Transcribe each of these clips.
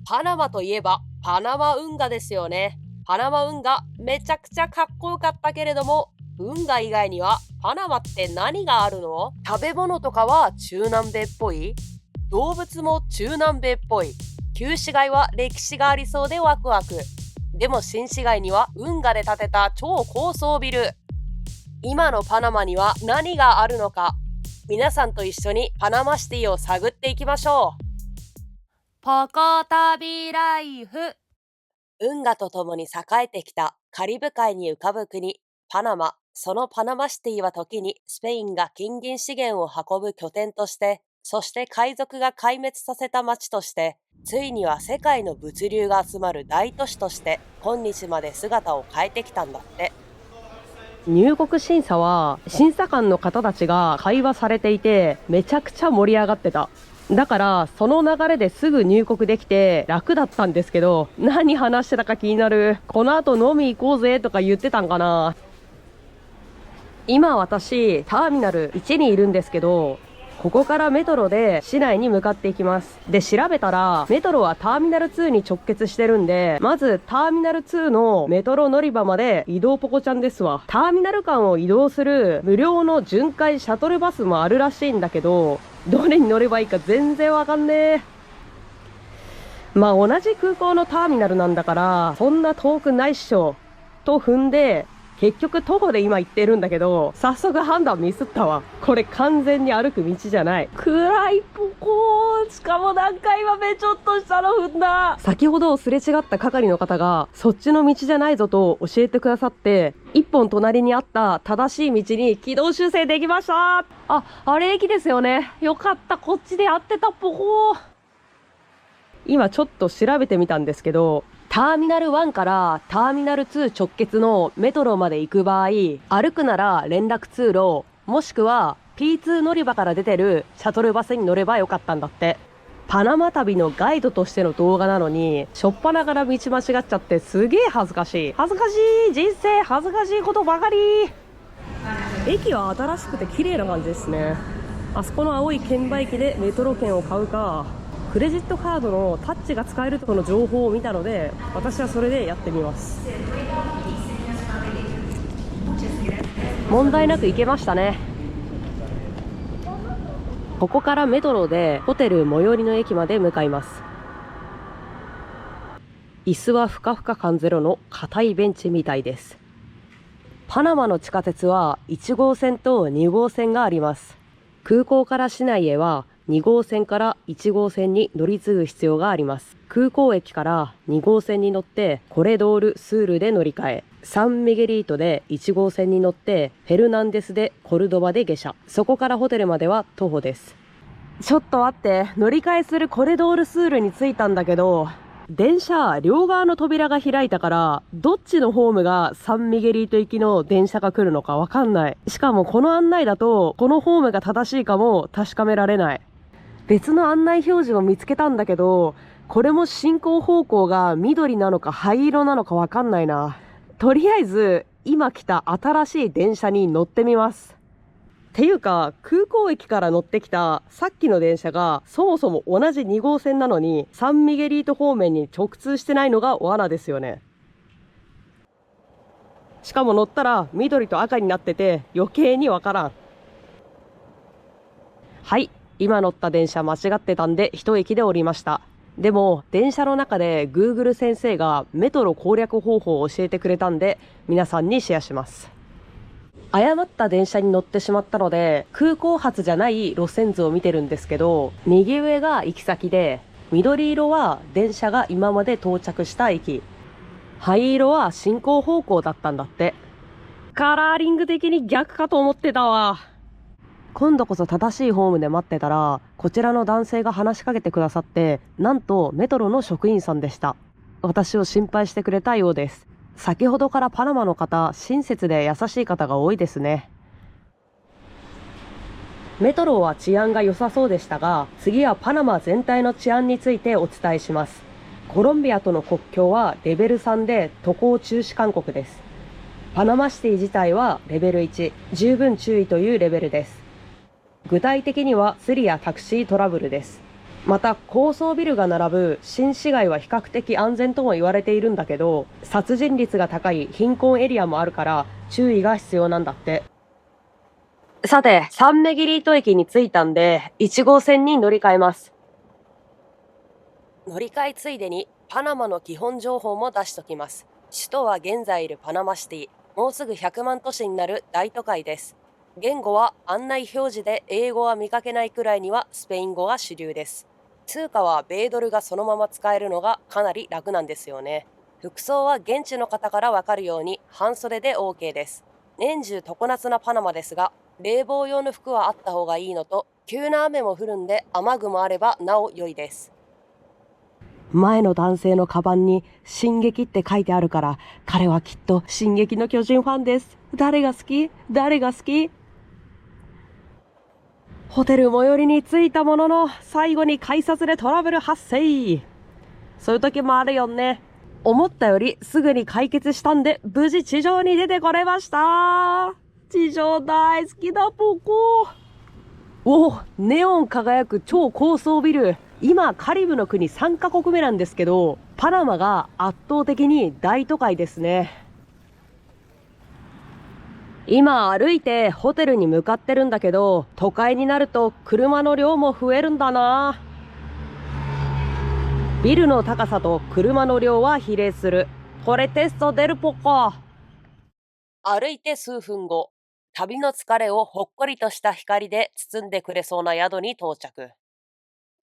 パナマといえばパナマ運河ですよね。パナマ運河めちゃくちゃかっこよかったけれども、運河以外にはパナマって何があるの？食べ物とかは中南米っぽい？動物も中南米っぽい。旧市街は歴史がありそうでワクワク。でも新市街には運河で建てた超高層ビル。今のパナマには何があるのか、皆さんと一緒にパナマシティを探っていきましょう。ポコ旅ライフ。運河とともに栄えてきたカリブ海に浮かぶ国パナマ。そのパナマシティは時にスペインが金銀資源を運ぶ拠点として、そして海賊が壊滅させた町として、ついには世界の物流が集まる大都市として今日まで姿を変えてきたんだって。入国審査は審査官の方たちが会話されていて、めちゃくちゃ盛り上がってた。だからその流れですぐ入国できて楽だったんですけど、何話してたか気になる。この後飲み行こうぜとか言ってたんかな。今私ターミナル1にいるんですけど、ここからメトロで市内に向かっていきます。で、調べたらメトロはターミナル2に直結してるんで、まずターミナル2のメトロ乗り場まで移動ポコちゃんですわ。ターミナル間を移動する無料の巡回シャトルバスもあるらしいんだけど、どれに乗ればいいか全然わかんねえ。まあ同じ空港のターミナルなんだからそんな遠くないっしょと踏んで、結局徒歩で今行ってるんだけど、早速判断ミスったわ。これ完全に歩く道じゃない。暗いポコー。しかも何回はちょっとしたの踏んだ。先ほどすれ違った係の方がそっちの道じゃないぞと教えてくださって、一本隣にあった正しい道に軌道修正できました。あれ駅ですよね。よかった、こっちで合ってたポコー。今ちょっと調べてみたんですけど、ターミナル1からターミナル2直結のメトロまで行く場合、歩くなら連絡通路、もしくは P2 乗り場から出てるシャトルバスに乗ればよかったんだって。パナマ旅のガイドとしての動画なのに、しょっぱなから道間違っちゃってすげえ恥ずかしい。恥ずかしい。人生恥ずかしいことばかり。駅は新しくて綺麗な感じですね。あそこの青い券売機でメトロ券を買うか、クレジットカードのタッチが使えるとの情報を見たので、私はそれでやってみます。問題なく行けましたね。ここからメトロでホテル最寄りの駅まで向かいます。椅子はふかふか感ゼロの硬いベンチみたいです。パナマの地下鉄は1号線と2号線があります。空港から市内へは2号線から1号線に乗り継ぐ必要があります。空港駅から2号線に乗ってコレドールスールで乗り換え、サンミゲリートで1号線に乗ってフェルナンデスでコルドバで下車。そこからホテルまでは徒歩です。ちょっと待って、乗り換えするコレドールスールに着いたんだけど、電車両側の扉が開いたから、どっちのホームがサンミゲリート行きの電車が来るのかわかんない。しかもこの案内だとこのホームが正しいかも確かめられない。別の案内表示を見つけたんだけど、これも進行方向が緑なのか灰色なのかわかんないな。とりあえず今来た新しい電車に乗ってみます。っていうか、空港駅から乗ってきたさっきの電車がそもそも同じ2号線なのにサンミゲリート方面に直通してないのが罠ですよね。しかも乗ったら緑と赤になってて余計にわからん。はい、今乗った電車間違ってたんで一駅で降りました。でも電車の中で Google 先生がメトロ攻略方法を教えてくれたんで、皆さんにシェアします。誤った電車に乗ってしまったので空港発じゃない路線図を見てるんですけど、右上が行き先で、緑色は電車が今まで到着した駅、灰色は進行方向だったんだって。カラーリング的に逆かと思ってたわ。今度こそ正しいホームで待ってたら、こちらの男性が話しかけてくださって、なんとメトロの職員さんでした。私を心配してくれたようです。先ほどからパナマの方、親切で優しい方が多いですね。メトロは治安が良さそうでしたが、次はパナマ全体の治安についてお伝えします。コロンビアとの国境はレベル3で渡航中止勧告です。パナマシティ自体はレベル1、十分注意というレベルです。具体的にはスリやタクシートラブルです。また高層ビルが並ぶ新市街は比較的安全とも言われているんだけど、殺人率が高い貧困エリアもあるから注意が必要なんだって。さて、サンメギリート駅に着いたんで1号線に乗り換えます。乗り換えついでにパナマの基本情報も出しときます。首都は現在いるパナマシティ、もうすぐ100万都市になる大都会です。言語は案内表示で英語は見かけないくらいにはスペイン語が主流です。通貨は米ドルがそのまま使えるのがかなり楽なんですよね。服装は現地の方からわかるように半袖で OK です。年中常夏なパナマですが、冷房用の服はあった方がいいのと、急な雨も降るんで雨具もあればなお良いです。前の男性のカバンに進撃って書いてあるから、彼はきっと進撃の巨人ファンです。誰が好き？誰が好き？ホテル最寄りに着いたものの、最後に改札でトラブル発生。そういう時もあるよね。思ったよりすぐに解決したんで、無事地上に出てこれました。地上大好きだポコ。お、ネオン輝く超高層ビル。今カリブの国3カ国目なんですけど、パナマが圧倒的に大都会ですね。今歩いてホテルに向かってるんだけど、都会になると車の量も増えるんだな。ビルの高さと車の量は比例する。これテスト出るポコ。歩いて数分後、旅の疲れをほっこりとした光で包んでくれそうな宿に到着。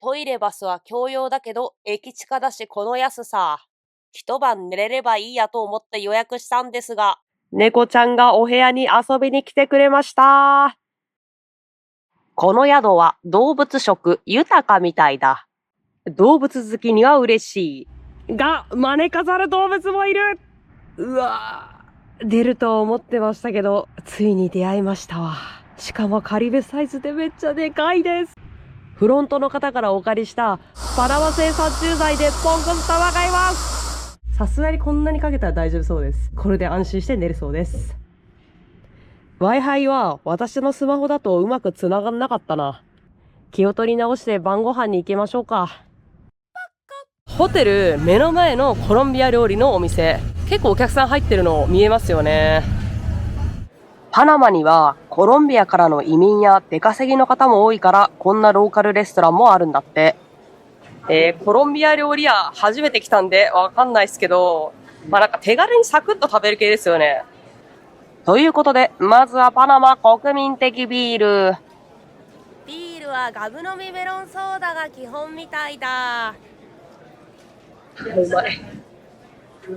トイレバスは共用だけど、駅近だしこの安さ。一晩寝れればいいやと思って予約したんですが、猫ちゃんがお部屋に遊びに来てくれました。この宿は動物食豊かみたいだ。動物好きには嬉しい。が、招かざる動物もいる。うわぁ、出ると思ってましたけど、ついに出会いましたわ。しかもカリブサイズでめっちゃでかいです。フロントの方からお借りしたパナマ製殺虫剤でポンコツ玉買います。さすがにこんなにかけたら大丈夫そうです。これで安心して寝れそうです。Wi-Fi は私のスマホだとうまく繋がんなかったな。気を取り直して晩ご飯に行きましょうか。ホテル目の前のコロンビア料理のお店。結構お客さん入ってるの見えますよね。パナマにはコロンビアからの移民や出稼ぎの方も多いから、こんなローカルレストランもあるんだって。コロンビア料理屋初めて来たんでわかんないですけど、なんか手軽にサクッと食べる系ですよね。ということで、まずはパナマ国民的ビール。ビールはガブ飲みメロンソーダが基本みたいだ。うまい。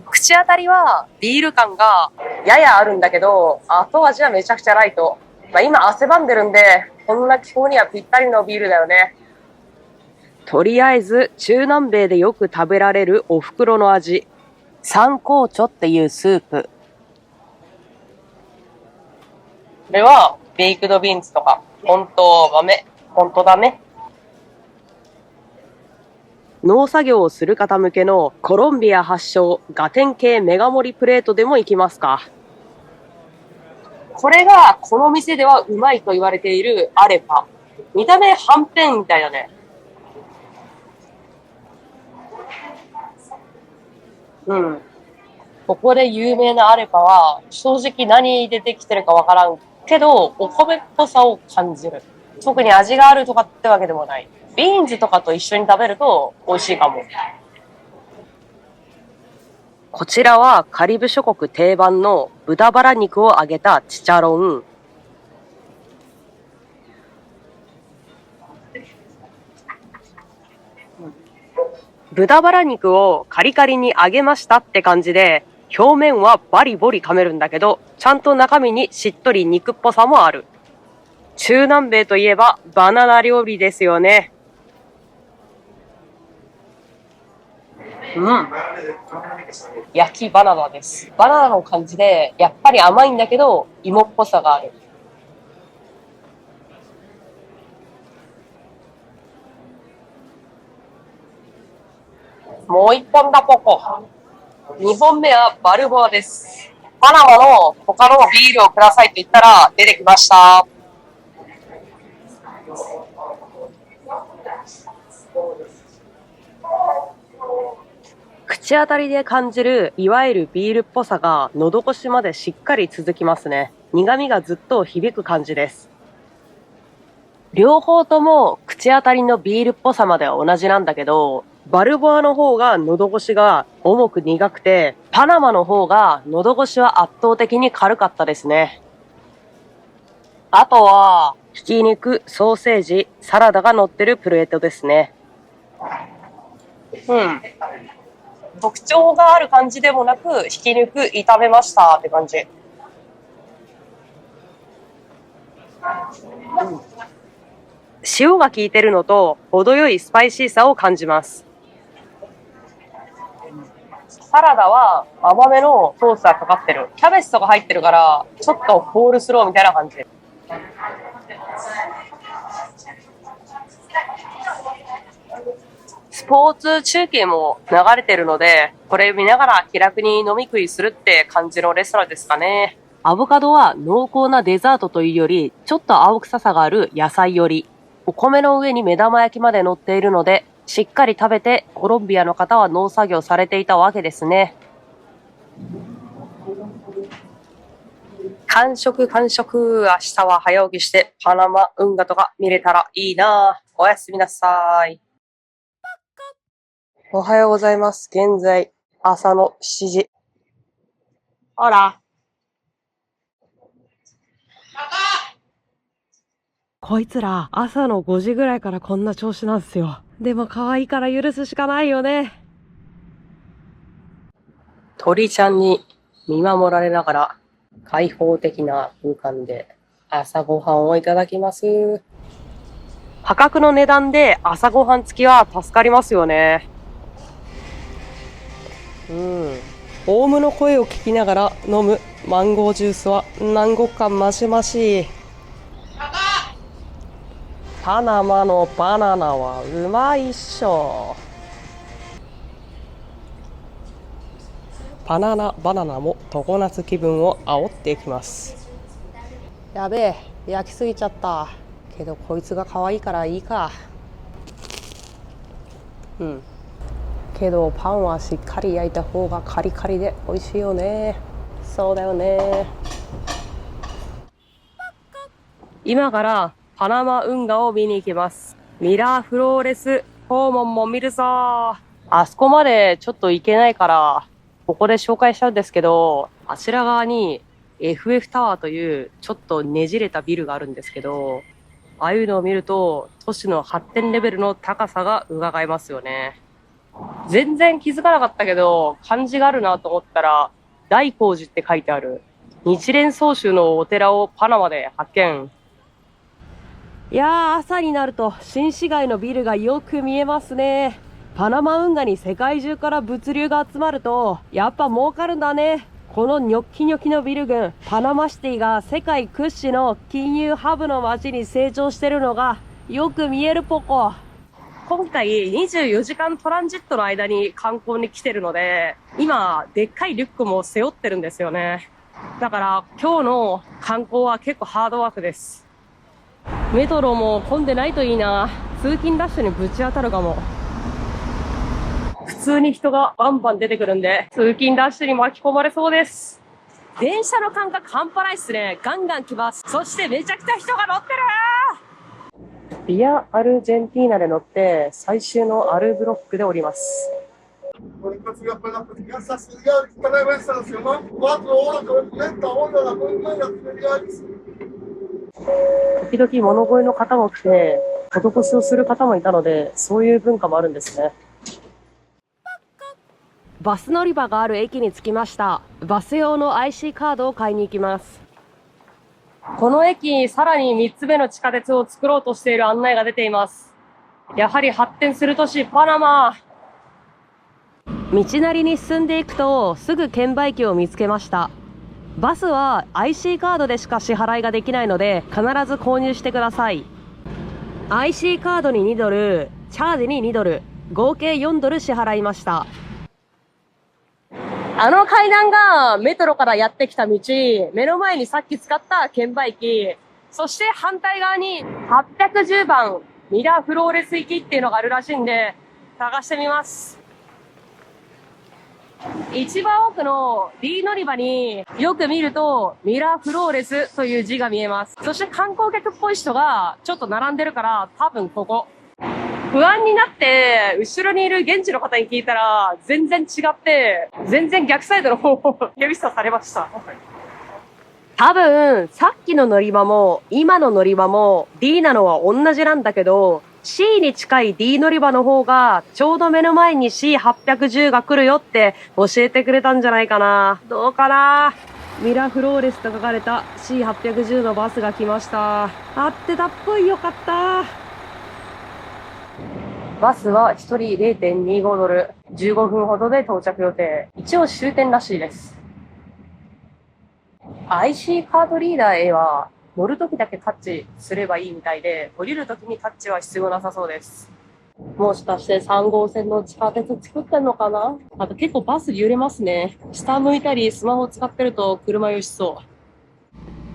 口当たりはビール感がややあるんだけど、後味はめちゃくちゃライト。今汗ばんでるんで、こんな気候にはぴったりのビールだよね。とりあえず中南米でよく食べられるお袋の味。サンコーチョっていうスープ。これはベイクドビーンズとか、本当だね。農作業をする方向けのコロンビア発祥ガテン系メガ盛りプレートでもいきますか。これがこの店ではうまいと言われているアレパ。見た目はんぺんみたいだね。うん。ここで有名なアレパは正直何でできてるかわからんけど、お米っぽさを感じる。特に味があるとかってわけでもない。ビーンズとかと一緒に食べると美味しいかも。こちらはカリブ諸国定番の豚バラ肉を揚げたチチャロン。豚バラ肉をカリカリに揚げましたって感じで、表面はバリボリ噛めるんだけど、ちゃんと中身にしっとり肉っぽさもある。中南米といえばバナナ料理ですよね。焼きバナナです。バナナの感じで、やっぱり甘いんだけど、芋っぽさがある。もう一本だポコ。二本目はバルボアです。パナマの他のビールをくださいと言ったら出てきました。口当たりで感じるいわゆるビールっぽさが喉越しまでしっかり続きますね。苦味がずっと響く感じです。両方とも口当たりのビールっぽさまでは同じなんだけど、バルボアの方が喉越しが重く苦くて、パナマの方が喉越しは圧倒的に軽かったですね。あとは、ひき肉、ソーセージ、サラダが乗ってるプレートですね。特徴がある感じでもなく、ひき肉炒めましたって感じ。塩が効いてるのと、程よいスパイシーさを感じます。サラダは甘めのソースがかかってる。キャベツとか入ってるから、ちょっとコールスローみたいな感じ。スポーツ中継も流れてるので、これ見ながら気楽に飲み食いするって感じのレストランですかね。アボカドは濃厚なデザートというより、ちょっと青臭さがある野菜寄り。お米の上に目玉焼きまで乗っているので、しっかり食べてコロンビアの方は農作業されていたわけですね。完食。明日は早起きしてパナマ運河とか見れたらいいな。おやすみなさい。おはようございます。現在朝の7時。ほら。こいつら朝の5時ぐらいからこんな調子なんすよ。でも可愛いから許すしかないよね。鳥ちゃんに見守られながら開放的な空間で朝ごはんをいただきます。破格の値段で朝ごはん付きは助かりますよね。オウムの声を聞きながら飲むマンゴージュースは南国感マシマシ。パナマのバナナはうまいっしょ。バナナも常夏気分を煽っていきます。やべえ、焼きすぎちゃった。けどこいつが可愛いからいいか。けどパンはしっかり焼いた方がカリカリで美味しいよね。そうだよね。今からパナマ運河を見に行きます。ミラーフローレス訪問も見るぞ。あそこまでちょっと行けないからここで紹介しちゃうんですけど、あちら側に FF タワーというちょっとねじれたビルがあるんですけど、ああいうのを見ると都市の発展レベルの高さが伺えますよね。全然気づかなかったけど漢字があるなと思ったら大光寺って書いてある日蓮宗宗のお寺をパナマで発見。いやー、朝になると新市街のビルがよく見えますね。パナマ運河に世界中から物流が集まるとやっぱ儲かるんだね。このニョッキニョキのビル群、パナマシティが世界屈指の金融ハブの街に成長してるのがよく見えるポコ。今回24時間トランジットの間に観光に来てるので、今でっかいリュックも背負ってるんですよね。だから今日の観光は結構ハードワークです。メトロも混んでないといいな。通勤ラッシュにぶち当たるかも。普通に人がバンバン出てくるんで、通勤ラッシュに巻き込まれそうです。電車の感覚半端ないっすね。ガンガン来ます。そしてめちゃくちゃ人が乗ってる。ビア・アルジェンティーナで乗って最終のアルブロックで降ります。時々物乞いの方も来て施しをする方もいたので、そういう文化もあるんですね。バス乗り場がある駅に着きました。バス用の IC カードを買いに行きます。この駅にさらに3つ目の地下鉄を作ろうとしている案内が出ています。やはり発展する都市パナマ。道なりに進んでいくとすぐ券売機を見つけました。バスは IC カードでしか支払いができないので必ず購入してください。 IC カードに2ドル、チャージに2ドル、合計4ドル支払いました。あの階段がメトロからやってきた道、目の前にさっき使った券売機、そして反対側に810番ミラーフローレス行きっていうのがあるらしいんで探してみます。一番奥の D 乗り場によく見るとミラフローレスという字が見えます。そして観光客っぽい人がちょっと並んでるから多分ここ。不安になって後ろにいる現地の方に聞いたら全然違って全然逆サイドの方を指さされました。多分さっきの乗り場も今の乗り場も D なのは同じなんだけど C に近い D 乗り場の方がちょうど目の前に C810 が来るよって教えてくれたんじゃないかな。どうかな。ミラフローレスと書かれた C810 のバスが来ました。合ってたっぽい。よかった。バスは1人 0.25 ドル、15分ほどで到着予定。一応終点らしいです。IC カードリーダー A は乗るときだけタッチすればいいみたいで、降りるときにタッチは必要なさそうです。もしかして3号線の地下鉄作ってんのかな。あと結構バス揺れますね。下向いたりスマホ使ってると車酔いしそ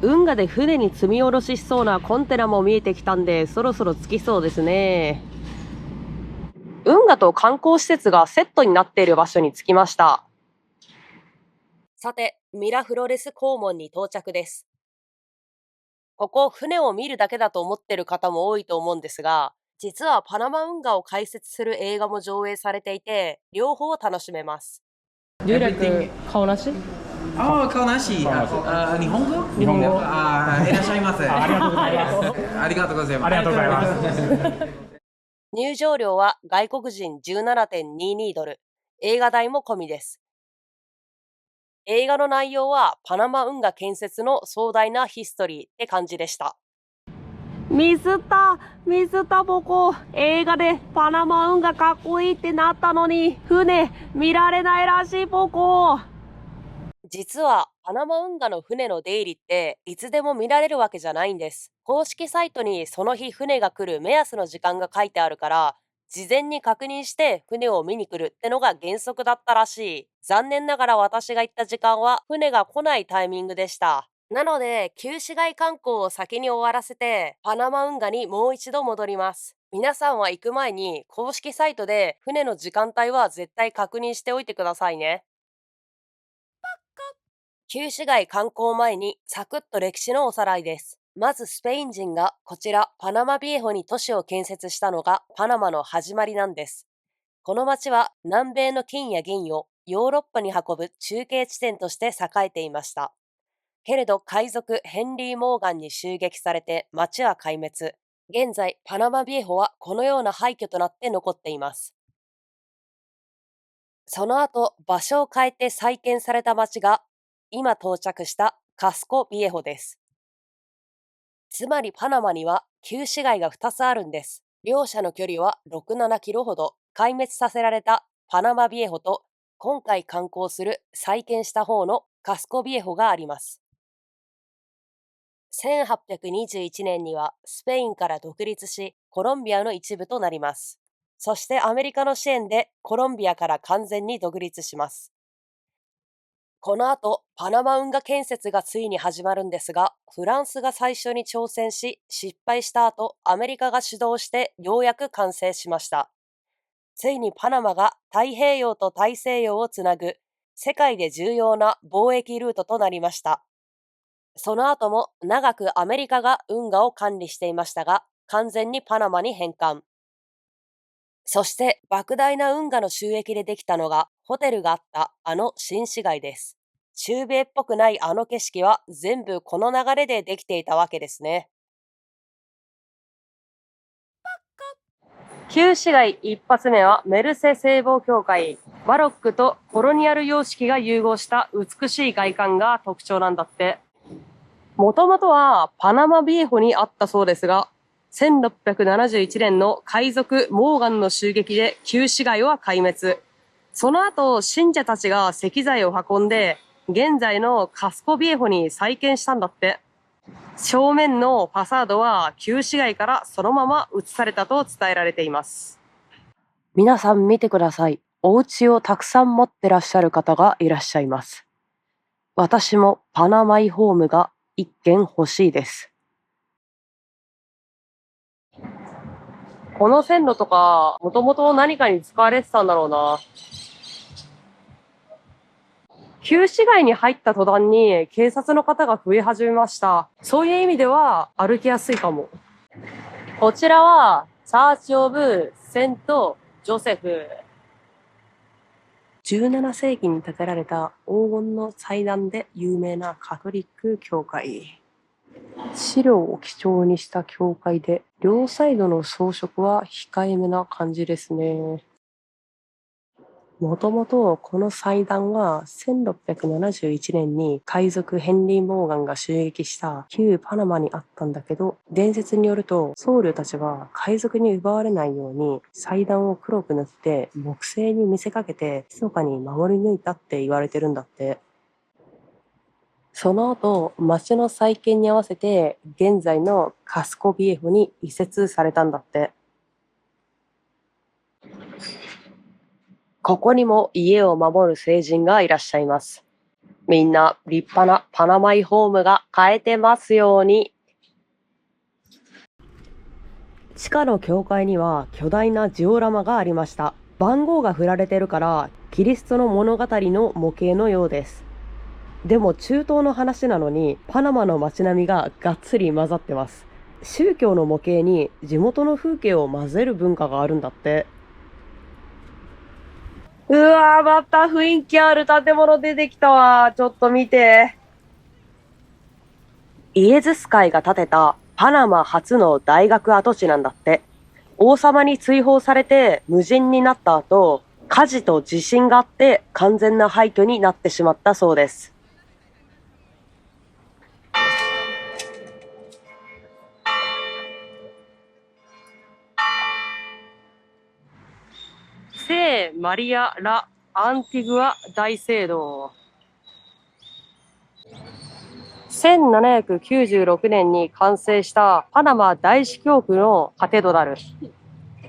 う。運河で船に積み下ろししそうなコンテナも見えてきたんで、そろそろ着きそうですね。運河と観光施設がセットになっている場所に着きました。さて、ミラフロレス港門に到着です。ここ船を見るだけだと思ってる方も多いと思うんですが、実はパナマ運河を解説する映画も上映されていて、両方楽しめます。リュウレク顔なし？顔なし。日本語？日本語。いらっしゃいませ。ありがとうございます。ありがとうございます。ありがとうございます。入場料は外国人 17.22 ドル。映画代も込みです。映画の内容はパナマ運河建設の壮大なヒストリーって感じでした。ミスった僕。映画でパナマ運河かっこいいってなったのに船見られないらしい僕。実はパナマ運河の船の出入りっていつでも見られるわけじゃないんです。公式サイトにその日船が来る目安の時間が書いてあるから事前に確認して船を見に来るってのが原則だったらしい。残念ながら私が行った時間は船が来ないタイミングでした。なので旧市街観光を先に終わらせてパナマ運河にもう一度戻ります。皆さんは行く前に公式サイトで船の時間帯は絶対確認しておいてくださいね。旧市街観光前にサクッと歴史のおさらいです。まずスペイン人がこちらパナマビエホに都市を建設したのがパナマの始まりなんです。この町は南米の金や銀をヨーロッパに運ぶ中継地点として栄えていました。けれど海賊ヘンリー・モーガンに襲撃されて町は壊滅。現在パナマビエホはこのような廃墟となって残っています。その後場所を変えて再建された町が今到着したカスコビエホです。つまりパナマには旧市街が2つあるんです。両者の距離は6、7キロほど。壊滅させられたパナマビエホと今回観光する再建した方のカスコビエホがあります。1821年にはスペインから独立しコロンビアの一部となります。そしてアメリカの支援でコロンビアから完全に独立します。この後、パナマ運河建設がついに始まるんですが、フランスが最初に挑戦し、失敗した後、アメリカが主導してようやく完成しました。ついにパナマが太平洋と大西洋をつなぐ世界で重要な貿易ルートとなりました。その後も長くアメリカが運河を管理していましたが、完全にパナマに返還。そして莫大な運河の収益でできたのがホテルがあったあの新市街です。中米っぽくないあの景色は全部この流れでできていたわけですね。旧市街一発目はメルセ聖母教会。バロックとコロニアル様式が融合した美しい外観が特徴なんだって。もともとはパナマビエホにあったそうですが、1671年の海賊モーガンの襲撃で旧市街は壊滅。その後、信者たちが石材を運んで、現在のカスコビエホに再建したんだって。正面のファサードは旧市街からそのまま移されたと伝えられています。皆さん見てください。お家をたくさん持ってらっしゃる方がいらっしゃいます。私もパナマイホームが一軒欲しいです。この線路とか、もともと何かに使われてたんだろうな。旧市街に入った途端に警察の方が増え始めました。そういう意味では歩きやすいかも。こちらはチャーチオブ・セント・ジョセフ。17世紀に建てられた黄金の祭壇で有名なカトリック教会。資料を基調にした教会で、両サイドの装飾は控えめな感じですね。もともとこの祭壇は1671年に海賊ヘンリー・モーガンが襲撃した旧パナマにあったんだけど、伝説によると僧侶たちは海賊に奪われないように祭壇を黒く塗って木製に見せかけて密かに守り抜いたって言われてるんだって。その後、町の再建に合わせて現在のカスコビエフに移設されたんだって。ここにも家を守る聖人がいらっしゃいます。みんな立派なパナマイホームが買えてますように。地下の教会には巨大なジオラマがありました。番号が振られてるからキリストの物語の模型のようです。でも中東の話なのにパナマの街並みががっつり混ざってます。宗教の模型に地元の風景を混ぜる文化があるんだって。うわー、また雰囲気ある建物出てきたわ。ちょっと見て。イエズス会が建てたパナマ初の大学跡地なんだって。王様に追放されて無人になった後、火事と地震があって完全な廃墟になってしまったそうです。聖マリア・ラ・アンティグア大聖堂。1796年に完成したパナマ大司教区のカテドラル。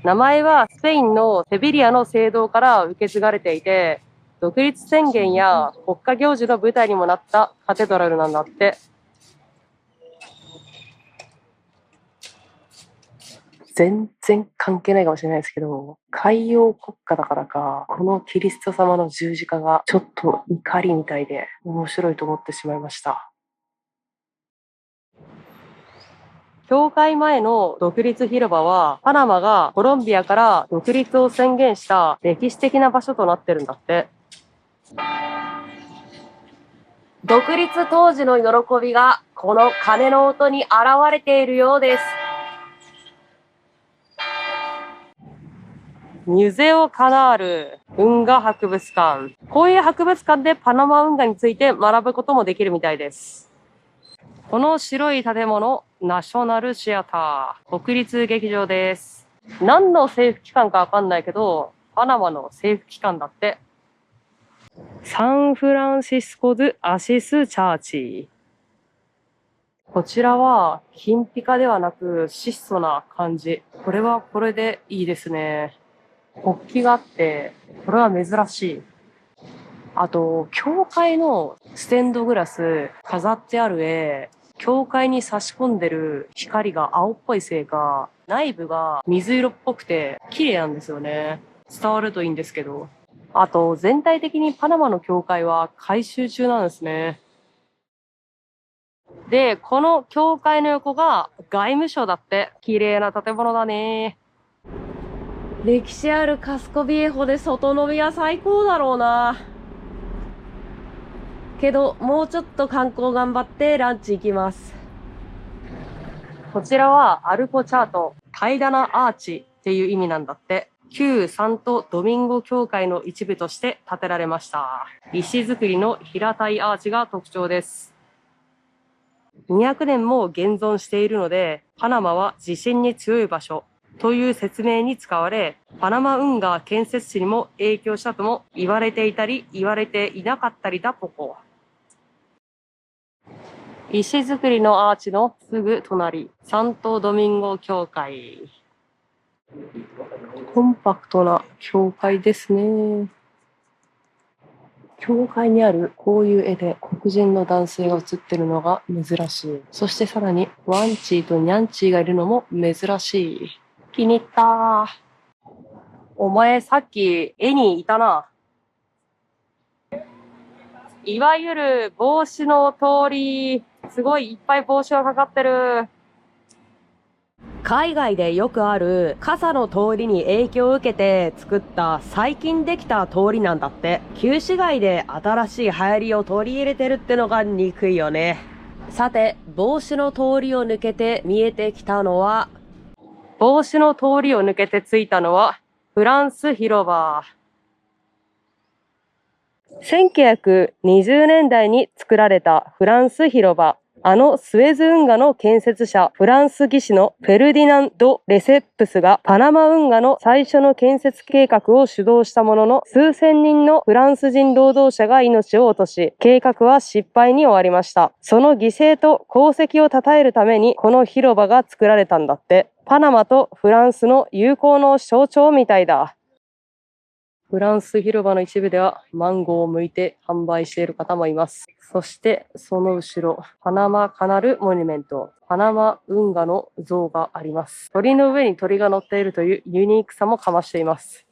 名前はスペインのセビリアの聖堂から受け継がれていて、独立宣言や国家行事の舞台にもなったカテドラルなんだって。全然関係ないかもしれないですけど、海洋国家だからか、このキリスト様の十字架がちょっと怒りみたいで面白いと思ってしまいました。教会前の独立広場は、パナマがコロンビアから独立を宣言した歴史的な場所となってるんだって。独立当時の喜びがこの鐘の音に現れているようです。ミュゼオカナール運河博物館。こういう博物館でパナマ運河について学ぶこともできるみたいです。この白い建物、ナショナルシアター、国立劇場です。何の政府機関かわかんないけど、パナマの政府機関だって。サンフランシスコ・ドゥ・アシス・チャーチ。こちらは金ピカではなく質素な感じ。これはこれでいいですね。国旗があって、これは珍しい。あと、教会のステンドグラス、飾ってある絵、教会に差し込んでる光が青っぽいせいか、内部が水色っぽくて綺麗なんですよね。伝わるといいんですけど。あと、全体的にパナマの教会は改修中なんですね。で、この教会の横が外務省だって。綺麗な建物だね。歴史あるカスコビエホで外飲みは最高だろうな。けど、もうちょっと観光頑張ってランチ行きます。こちらはアルコチャート、平らなアーチっていう意味なんだって。旧サントドミンゴ教会の一部として建てられました。石造りの平たいアーチが特徴です。200年も現存しているので、パナマは地震に強い場所という説明に使われ、パナマ運河建設地にも影響したとも言われていたり言われていなかったりだポコ。石造りのアーチのすぐ隣、サントドミンゴ教会。コンパクトな教会ですね。教会にあるこういう絵で黒人の男性が写ってるのが珍しい。そしてさらにワンチーとニャンチーがいるのも珍しい。気に入った。お前さっき絵にいたな。いわゆる帽子の通り、すごいいっぱい帽子がかかってる。海外でよくある傘の通りに影響を受けて作った最近できた通りなんだって。旧市街で新しい流行りを取り入れてるってのが憎いよね。さて、帽子の通りを抜けて見えてきたのは、帽子の通りを抜けて着いたのはフランス広場。1920年代に作られたフランス広場。あのスエズ運河の建設者、フランス技師のフェルディナンド・レセップスがパナマ運河の最初の建設計画を主導したものの、数千人のフランス人労働者が命を落とし、計画は失敗に終わりました。その犠牲と功績を称えるためにこの広場が作られたんだって。パナマとフランスの友好の象徴みたいだ。フランス広場の一部ではマンゴーを剥いて販売している方もいます。そしてその後ろ、パナマカナルモニュメント、パナマ運河の像があります。鳥の上に鳥が乗っているというユニークさもかましています。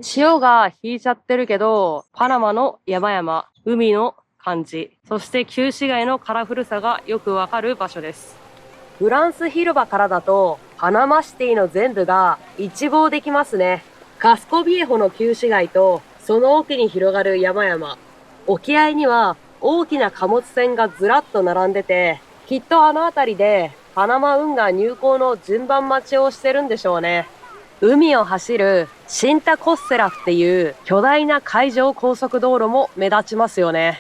潮が引いちゃってるけど、パナマの山々、海の感じ、そして旧市街のカラフルさがよくわかる場所です。フランス広場からだとパナマシティの全部が一望できますね。カスコビエホの旧市街とその奥に広がる山々。沖合には大きな貨物船がずらっと並んでて、きっとあの辺りでパナマ運河入港の順番待ちをしてるんでしょうね。海を走るシンタコッセラフっていう巨大な海上高速道路も目立ちますよね。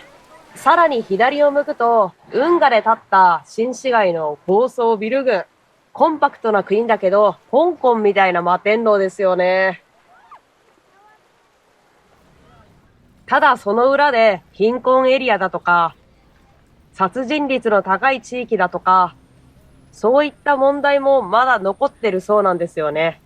さらに左を向くと、運河で建った新市街の高層ビル群。コンパクトな国だけど、香港みたいな摩天楼ですよね。ただその裏で貧困エリアだとか、殺人率の高い地域だとか、そういった問題もまだ残ってるそうなんですよね。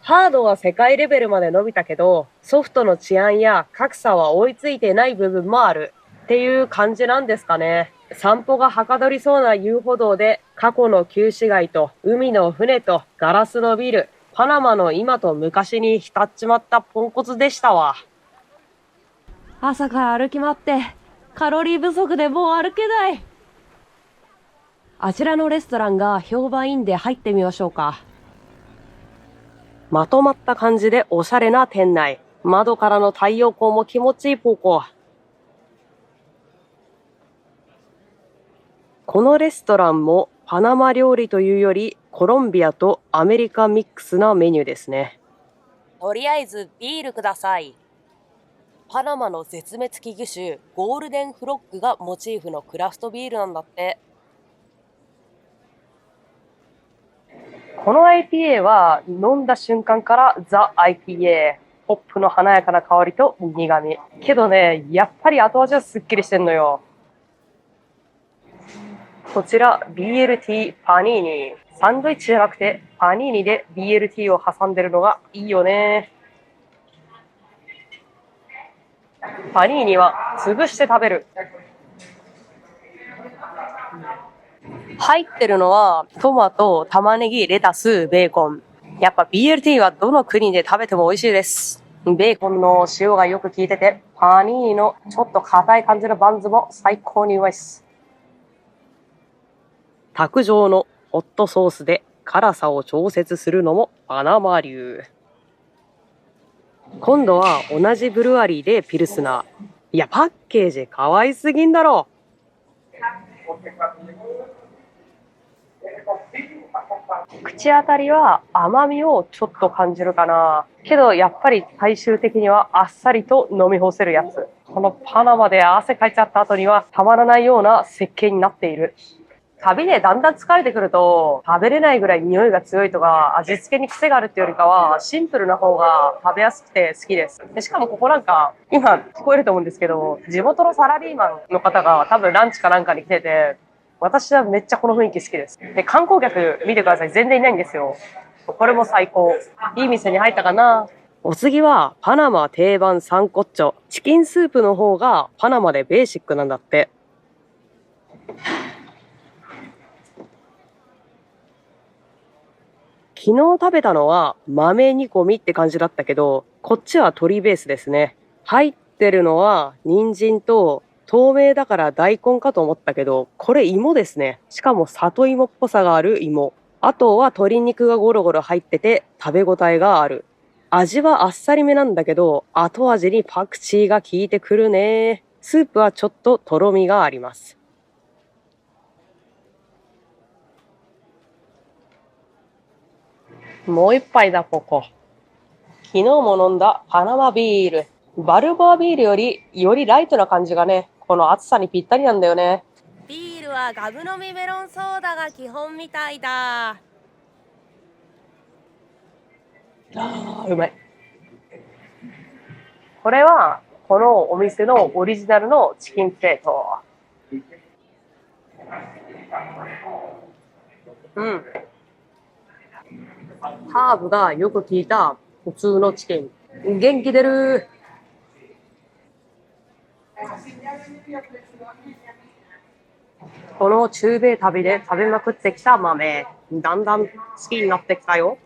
ハードは世界レベルまで伸びたけど、ソフトの治安や格差は追いついてない部分もあるっていう感じなんですかね。散歩がはかどりそうな遊歩道で、過去の旧市街と海の船とガラスのビル、パナマの今と昔に浸っちまったポンコツでしたわ。朝から歩き回って、カロリー不足でもう歩けない。あちらのレストランが評判いいんで入ってみましょうか。まとまった感じでおしゃれな店内。窓からの太陽光も気持ちいいポコ。このレストランもパナマ料理というよりコロンビアとアメリカミックスなメニューですね。とりあえずビールください。パナマの絶滅危惧種ゴールデンフロッグがモチーフのクラフトビールなんだって。この IPA は飲んだ瞬間からザ IPA。ホップの華やかな香りと苦味。けどね、やっぱり後味はすっきりしてんのよ。こちら BLT パニーニ。サンドイッチじゃなくてパニーニで BLT を挟んでるのがいいよね。パニーニは潰して食べる。入ってるのはトマト、玉ねぎ、レタス、ベーコン。やっぱ BLT はどの国で食べても美味しいです。ベーコンの塩がよく効いてて、パニーニのちょっと硬い感じのバンズも最高にうまいです。卓上のホットソースで辛さを調節するのもパナマ流。今度は同じブルワリーでピルスナー。いや、パッケージ可愛すぎんだろ。口当たりは甘みをちょっと感じるかな。けどやっぱり最終的にはあっさりと飲み干せるやつ。このパナマで汗かいちゃった後にはたまらないような設計になっている。旅でだんだん疲れてくると食べれないぐらい匂いが強いとか味付けに癖があるっていうよりかはシンプルな方が食べやすくて好きです。でしかもここなんか今聞こえると思うんですけど、地元のサラリーマンの方が多分ランチかなんかに来てて、私はめっちゃこの雰囲気好きです。で、観光客見てください。全然いないんですよ。これも最高。いい店に入ったかな。お次はパナマ定番サンコッチョ。チキンスープの方がパナマでベーシックなんだって。昨日食べたのは豆煮込みって感じだったけど、こっちは鶏ベースですね。入ってるのは人参と透明だから大根かと思ったけど、これ芋ですね。しかも里芋っぽさがある芋。あとは鶏肉がゴロゴロ入ってて食べ応えがある。味はあっさりめなんだけど、後味にパクチーが効いてくるね。スープはちょっととろみがあります。もう一杯だ、ここ。昨日も飲んだパナマビール。バルボアビールよりライトな感じがね、この暑さにぴったりなんだよね。ビールはガブ飲みメロンソーダが基本みたいだ。うまい。これはこのお店のオリジナルのチキンプレート。ハーブがよく効いた普通のチキン。元気出る。この中米旅で食べまくってきた豆、だんだん好きになってきたよ。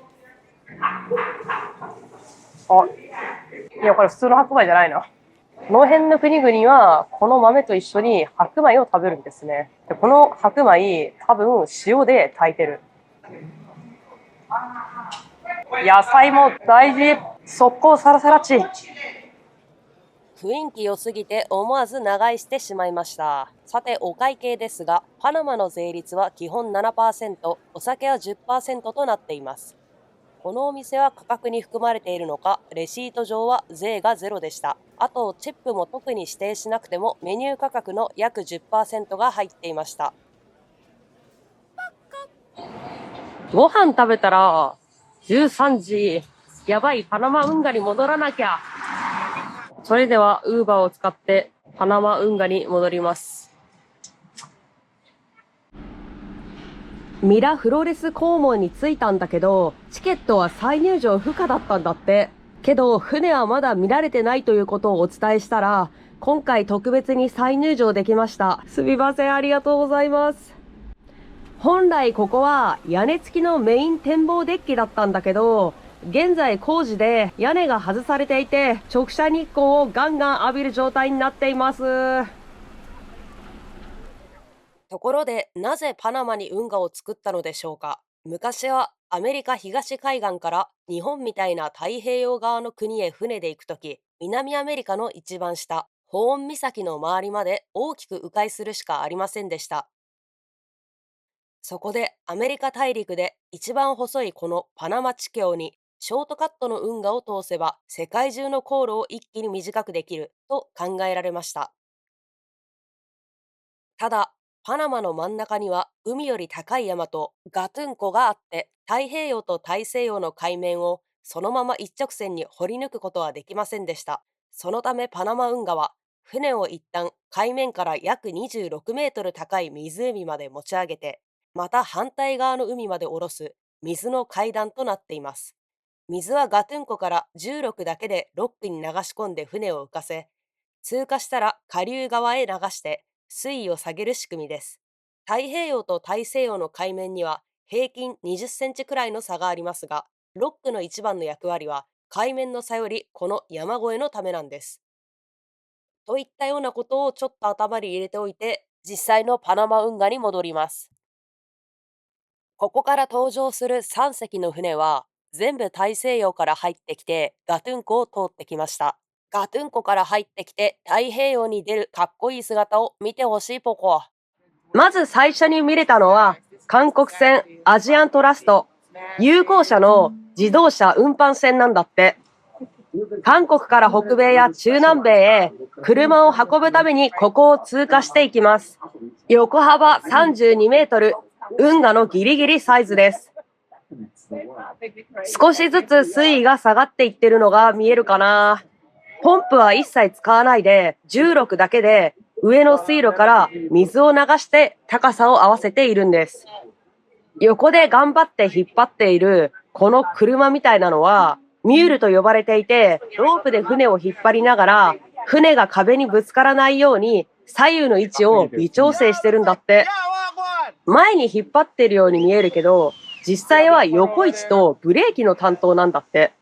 いや、これ普通の白米じゃないな。この辺の国々はこの豆と一緒に白米を食べるんですね。でこの白米、多分塩で炊いてる。野菜も大事。速攻サラサラチ。雰囲気良すぎて思わず長居してしまいました。さてお会計ですが、パナマの税率は基本 7%、お酒は 10% となっています。このお店は価格に含まれているのか、レシート上は税がゼロでした。あとチップも特に指定しなくてもメニュー価格の約 10% が入っていました。ご飯食べたら13時。やばい、パナマ運河に戻らなきゃ。それではウーバーを使ってパナマ運河に戻ります。ミラフロレスコーモンに着いたんだけど、チケットは再入場不可だったんだって。けど船はまだ見られてないということをお伝えしたら、今回特別に再入場できました。すみません、ありがとうございます。本来ここは屋根付きのメイン展望デッキだったんだけど、現在工事で屋根が外されていて、直射日光をガンガン浴びる状態になっています。ところで、なぜパナマに運河を作ったのでしょうか。昔はアメリカ東海岸から日本みたいな太平洋側の国へ船で行くとき、南アメリカの一番下、ホーン岬の周りまで大きく迂回するしかありませんでした。そこでアメリカ大陸で一番細いこのパナマ地峡にショートカットの運河を通せば世界中の航路を一気に短くできると考えられました。ただ、パナマの真ん中には海より高い山とガトゥン湖があって、太平洋と大西洋の海面をそのまま一直線に掘り抜くことはできませんでした。そのためパナマ運河は船を一旦海面から約26メートル高い湖まで持ち上げて、また反対側の海まで下ろす水の階段となっています。水はガトゥン湖から重力だけでロックに流し込んで船を浮かせ、通過したら下流側へ流して水位を下げる仕組みです。太平洋と大西洋の海面には平均20センチくらいの差がありますが、ロックの一番の役割は海面の差よりこの山越えのためなんです。といったようなことをちょっと頭に入れておいて、実際のパナマ運河に戻ります。ここから登場する3隻の船は全部大西洋から入ってきてガトゥン湖を通ってきました。ガトゥン湖から入ってきて太平洋に出るかっこいい姿を見てほしいポコ。まず最初に見れたのは韓国船アジアントラスト。有効車の自動車運搬船なんだって。韓国から北米や中南米へ車を運ぶためにここを通過していきます。横幅32メートル。運河のギリギリサイズです。少しずつ水位が下がっていってるのが見えるかな。ポンプは一切使わないで、重力だけで上の水路から水を流して高さを合わせているんです。横で頑張って引っ張っているこの車みたいなのはミュールと呼ばれていて、ロープで船を引っ張りながら船が壁にぶつからないように左右の位置を微調整してるんだって。前に引っ張ってるように見えるけど、実際は横位置とブレーキの担当なんだって。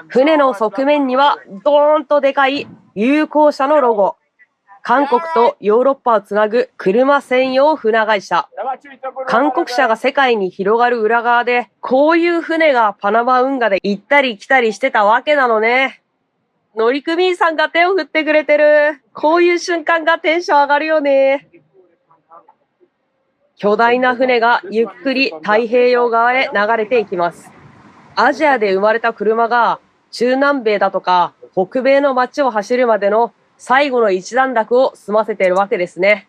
船の側面にはドーンとでかい友好社のロゴ。韓国とヨーロッパをつなぐ車専用船会社。韓国車が世界に広がる裏側で、こういう船がパナマ運河で行ったり来たりしてたわけなのね。乗組員さんが手を振ってくれてる。こういう瞬間がテンション上がるよね。巨大な船がゆっくり太平洋側へ流れていきます。アジアで生まれた車が中南米だとか北米の街を走るまでの最後の一段落を済ませているわけですね。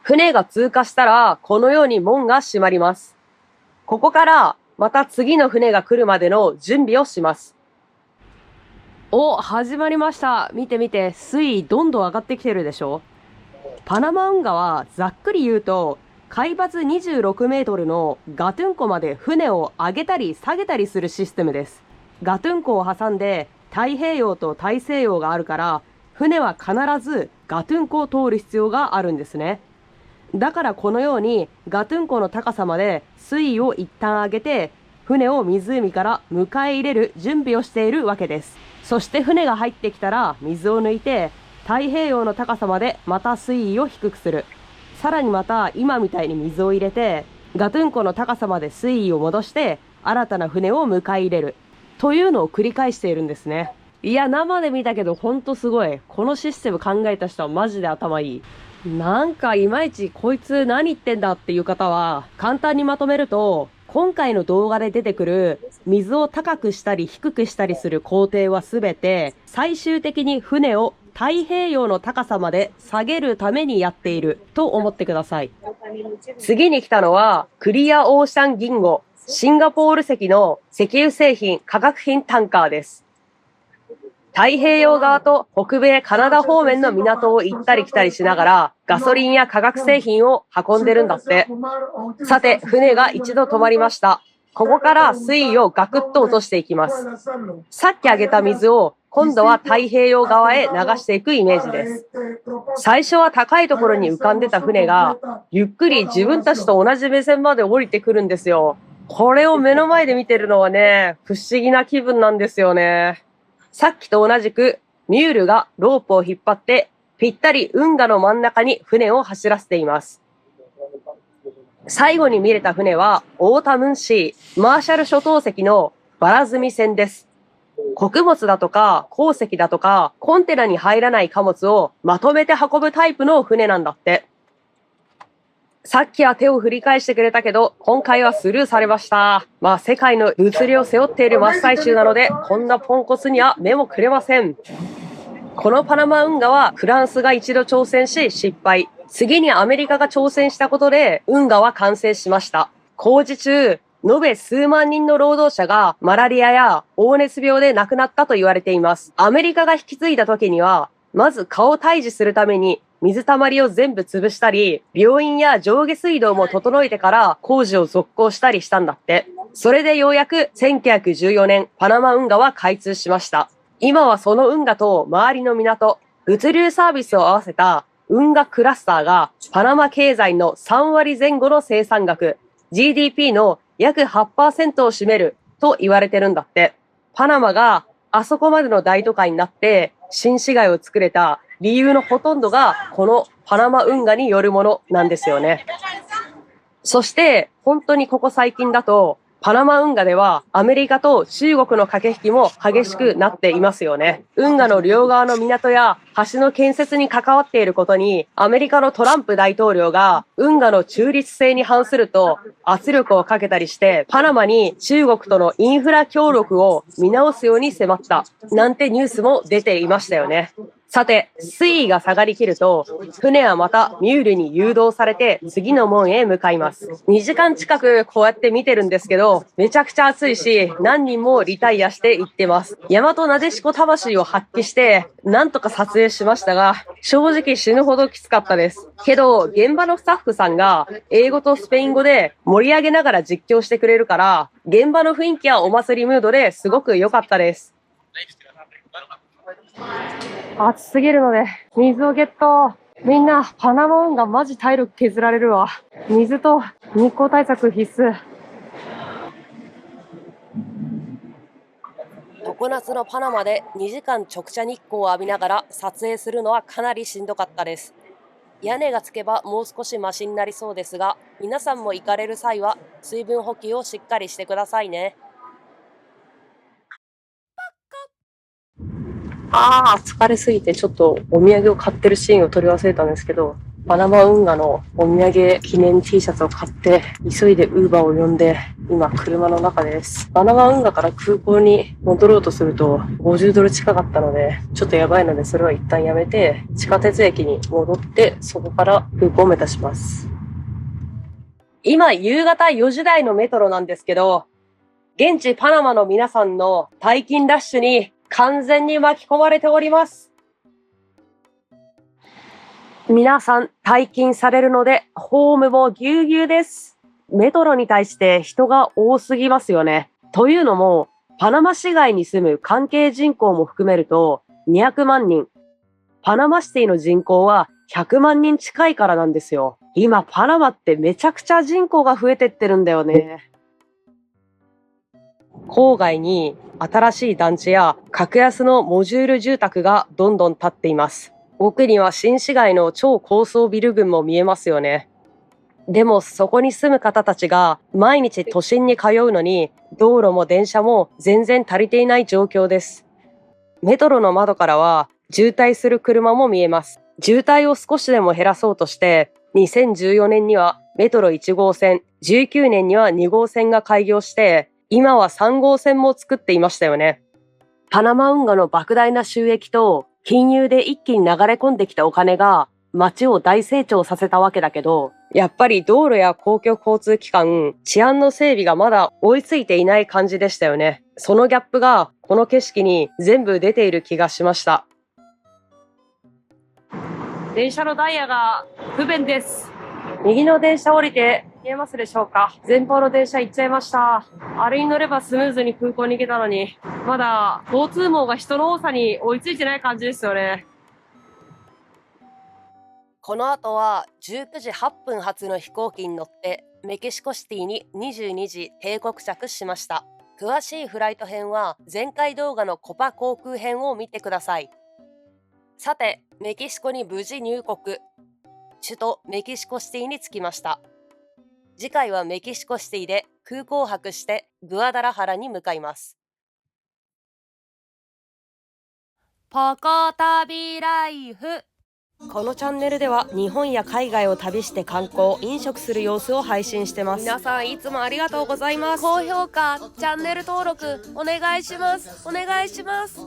船が通過したらこのように門が閉まります。ここからまた次の船が来るまでの準備をします。お、始まりました。見て見て、水位どんどん上がってきてるでしょ。パナマ運河はざっくり言うと、海抜26メートルのガトゥン湖まで船を上げたり下げたりするシステムです。ガトゥン湖を挟んで太平洋と大西洋があるから、船は必ずガトゥン湖を通る必要があるんですね。だからこのようにガトゥン湖の高さまで水位を一旦上げて、船を湖から迎え入れる準備をしているわけです。そして船が入ってきたら水を抜いて、太平洋の高さまでまた水位を低くする。さらにまた今みたいに水を入れて、ガトゥン湖の高さまで水位を戻して、新たな船を迎え入れる。というのを繰り返しているんですね。いや、生で見たけどほんとすごい。このシステム考えた人はマジで頭いい。なんかいまいちこいつ何言ってんだっていう方は、簡単にまとめると、今回の動画で出てくる水を高くしたり低くしたりする工程はすべて最終的に船を太平洋の高さまで下げるためにやっていると思ってください。次に来たのはクリアオーシャン銀河、シンガポール籍の石油製品化学品タンカーです。太平洋側と北米カナダ方面の港を行ったり来たりしながらガソリンや化学製品を運んでるんだって。さて、船が一度止まりました。ここから水位をガクッと落としていきます。さっきあげた水を今度は太平洋側へ流していくイメージです。最初は高いところに浮かんでた船がゆっくり自分たちと同じ目線まで降りてくるんですよ。これを目の前で見てるのはね、不思議な気分なんですよね。さっきと同じくミュールがロープを引っ張ってぴったり運河の真ん中に船を走らせています。最後に見れた船はオータムンシー、マーシャル諸島籍のバラ積み船です。穀物だとか鉱石だとかコンテナに入らない貨物をまとめて運ぶタイプの船なんだって。さっきは手を振り返してくれたけど、今回はスルーされました。まあ世界の物流を背負っている真っ最中なので、こんなポンコツには目もくれません。このパナマ運河はフランスが一度挑戦し失敗。次にアメリカが挑戦したことで運河は完成しました。工事中、延べ数万人の労働者がマラリアや黄熱病で亡くなったと言われています。アメリカが引き継いだ時には、まず蚊を退治するために水たまりを全部潰したり、病院や上下水道も整えてから工事を続行したりしたんだって。それでようやく1914年、パナマ運河は開通しました。今はその運河と周りの港、物流サービスを合わせた運河クラスターがパナマ経済の3割前後の生産額、GDP の約 8% を占めると言われてるんだって。パナマがあそこまでの大都会になって新市街を作れた理由のほとんどがこのパナマ運河によるものなんですよね。そして本当にここ最近だとパナマ運河ではアメリカと中国の駆け引きも激しくなっていますよね。運河の両側の港や橋の建設に関わっていることにアメリカのトランプ大統領が運河の中立性に反すると圧力をかけたりしてパナマに中国とのインフラ協力を見直すように迫ったなんてニュースも出ていましたよね。さて、水位が下がりきると、船はまたミュールに誘導されて次の門へ向かいます。2時間近くこうやって見てるんですけど、めちゃくちゃ暑いし、何人もリタイアして行ってます。大和なでしこ魂を発揮して、なんとか撮影しましたが、正直死ぬほどきつかったです。けど、現場のスタッフさんが英語とスペイン語で盛り上げながら実況してくれるから、現場の雰囲気やお祭りムードですごく良かったです。暑すぎるので水をゲット。みんな、パナマ運河マジ体力削られるわ。水と日光対策必須。常夏のパナマで2時間直射日光を浴びながら撮影するのはかなりしんどかったです。屋根がつけばもう少しマシになりそうですが、皆さんも行かれる際は水分補給をしっかりしてくださいね。疲れすぎてちょっとお土産を買ってるシーンを撮り忘れたんですけど、パナマ運河のお土産記念 T シャツを買って、急いでウーバーを呼んで、今車の中です。パナマ運河から空港に戻ろうとすると50ドル近かったので、ちょっとやばいのでそれは一旦やめて、地下鉄駅に戻って、そこから空港を目指します。今夕方4時台のメトロなんですけど、現地パナマの皆さんの退勤ラッシュに完全に巻き込まれております。皆さん退勤されるので、ホームもぎゅうぎゅうです。メトロに対して人が多すぎますよね。というのも、パナマ市街に住む関係人口も含めると200万人。パナマシティの人口は100万人近いからなんですよ。今パナマってめちゃくちゃ人口が増えてってるんだよね。郊外に新しい団地や格安のモジュール住宅がどんどん建っています。奥には新市街の超高層ビル群も見えますよね。でもそこに住む方たちが毎日都心に通うのに道路も電車も全然足りていない状況です。メトロの窓からは渋滞する車も見えます。渋滞を少しでも減らそうとして2014年にはメトロ1号線、19年には2号線が開業して今は3号線も作っていましたよね。パナマ運河の莫大な収益と金融で一気に流れ込んできたお金が街を大成長させたわけだけど、やっぱり道路や公共交通機関、治安の整備がまだ追いついていない感じでしたよね。そのギャップがこの景色に全部出ている気がしました。電車のダイヤが不便です。右の電車降りて見えますでしょうか。前方の電車行っちゃいました。あれに乗ればスムーズに空港に行けたのに、まだ交通網が人の多さに追いついてない感じですよね。この後は19時8分発の飛行機に乗ってメキシコシティに22時定刻着しました。詳しいフライト編は前回動画のコパ航空編を見てください。さて、メキシコに無事入国。首都メキシコシティに着きました。次回はメキシコシティで空港泊してグアダラハラに向かいます。ポコ旅ライフ。このチャンネルでは日本や海外を旅して観光、飲食する様子を配信してます。皆さんいつもありがとうございます。高評価、チャンネル登録お願いします。お願いします。